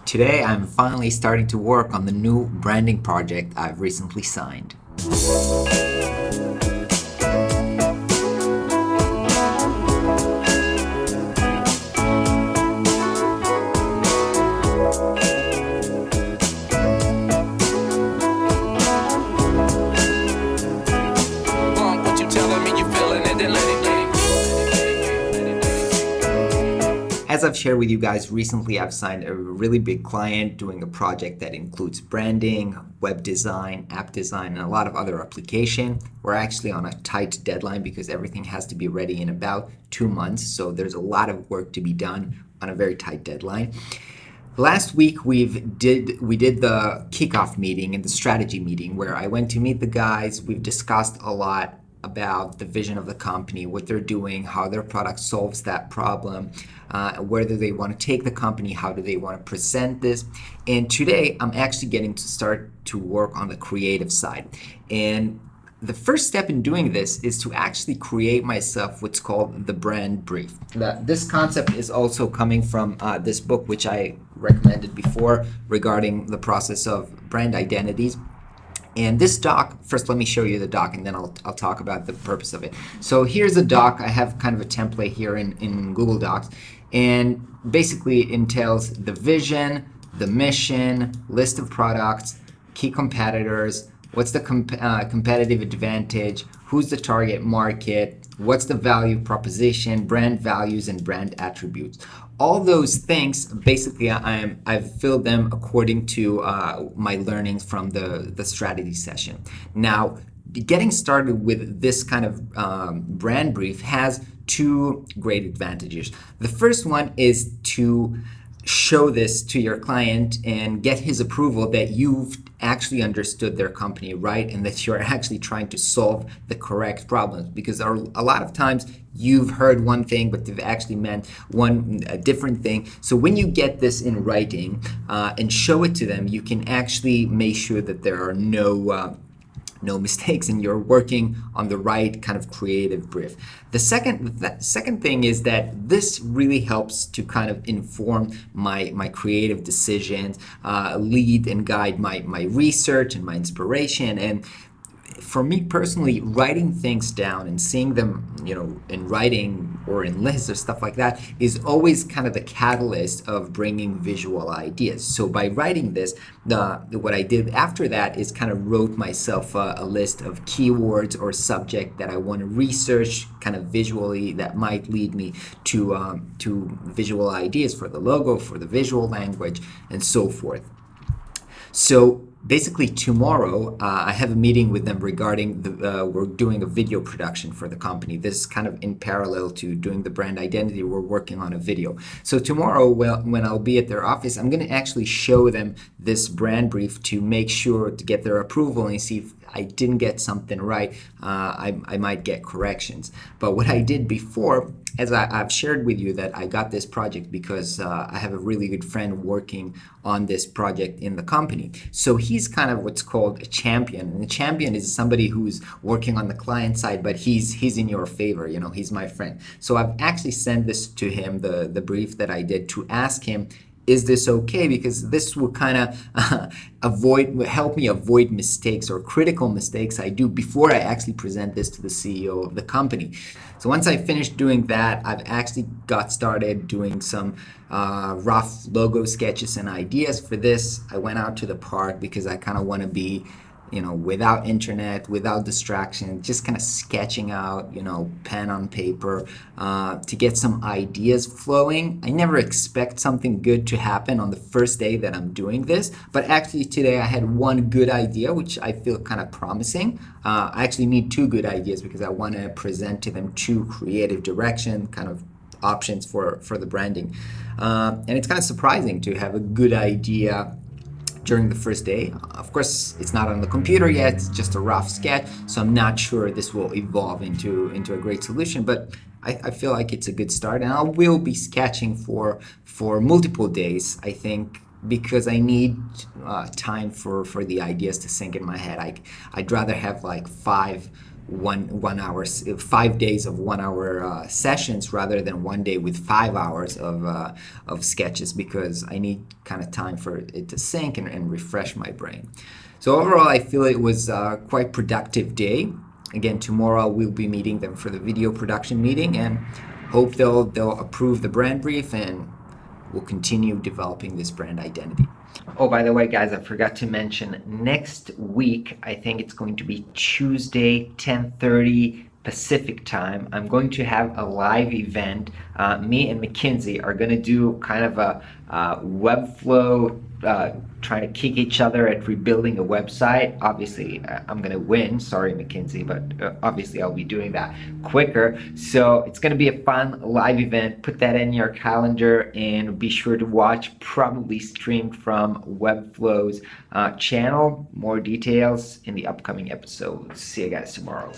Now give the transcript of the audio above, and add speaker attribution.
Speaker 1: Today, I'm finally starting to work on the new branding project I've recently signed. As I've shared with you guys recently, I've signed a really big client doing a project that includes branding, web design, app design, and a lot of other application. We're actually on a tight deadline because everything has to be ready in about 2 months. So there's a lot of work to be done on a very tight deadline. Last week we did the kickoff meeting and the strategy meeting where I went to meet the guys. We've discussed a lot about the vision of the company, what they're doing, how their product solves that problem, where do they want to take the company, how do they want to present this. And today I'm actually getting to start to work on the creative side. And the first step in doing this is to actually create myself what's called the brand brief. This concept is also coming from this book, which I recommended before regarding the process of brand identities. And this doc, first let me show you the doc and then I'll talk about the purpose of it. So here's a doc. I have kind of a template here in Google Docs, and basically it entails the vision, the mission, list of products, key competitors, what's the competitive advantage, who's the target market, what's the value proposition, brand values, and brand attributes. All those things, basically, I've filled them according to my learnings from the strategy session. Now, getting started with this kind of brand brief has two great advantages. The first one is to show this to your client and get his approval that you've actually understood their company right and that you're actually trying to solve the correct problems, because a lot of times you've heard one thing but they've actually meant a different thing. So when you get this in writing and show it to them, you can actually make sure that there are no mistakes and you're working on the right kind of creative brief. The second thing is that this really helps to kind of inform my creative decisions, lead and guide my research and my inspiration. And for me personally, writing things down and seeing them, in writing or in lists or stuff like that is always kind of the catalyst of bringing visual ideas. So by writing this, what I did after that is kind of wrote myself a list of keywords or subject that I want to research kind of visually that might lead me to visual ideas for the logo, for the visual language, and so forth. So basically tomorrow I have a meeting with them regarding we're doing a video production for the company. This is kind of in parallel to doing the brand identity. We're working on a video. So tomorrow, when I'll be at their office, I'm going to actually show them this brand brief to make sure to get their approval and see if I didn't get something right. I might get corrections. But what I did before, as I've shared with you, that I got this project because I have a really good friend working on this project in the company. So he's kind of what's called a champion. And a champion is somebody who's working on the client side, but he's in your favor. He's my friend. So I've actually sent this to him, the brief that I did, to ask him, is this okay? Because this will kind of help me avoid mistakes or critical mistakes I do before I actually present this to the CEO of the company. So once I finished doing that, I've actually got started doing some rough logo sketches and ideas for this. I went out to the park because I kind of want to be without internet, without distraction, just kind of sketching out, pen on paper to get some ideas flowing. I never expect something good to happen on the first day that I'm doing this, but actually today I had one good idea, which I feel kind of promising. I actually need two good ideas because I want to present to them two creative direction kind of options for the branding. And it's kind of surprising to have a good idea during the first day. Of course, it's not on the computer yet, it's just a rough sketch, so I'm not sure this will evolve into a great solution, but I feel like it's a good start, and I will be sketching for multiple days, I think, because I need time for the ideas to sink in my head. I'd rather have like five one hour, 5 days of 1 hour sessions rather than one day with 5 hours of sketches, because I need kind of time for it to sink and refresh my brain. So overall, I feel it was a quite productive day. Again, tomorrow we'll be meeting them for the video production meeting, and hope they'll approve the brand brief, and we'll continue developing this brand identity. Oh, by the way, guys, I forgot to mention, next week, I think it's going to be Tuesday, 10:30 Pacific time. I'm going to have a live event. Me and Mackenzie are going to do kind of a Webflow, trying to kick each other at rebuilding a website. Obviously, I'm going to win. Sorry, Mackenzie, but obviously I'll be doing that quicker. So it's going to be a fun live event. Put that in your calendar and be sure to watch, probably streamed from Webflow's channel. More details in the upcoming episodes. See you guys tomorrow.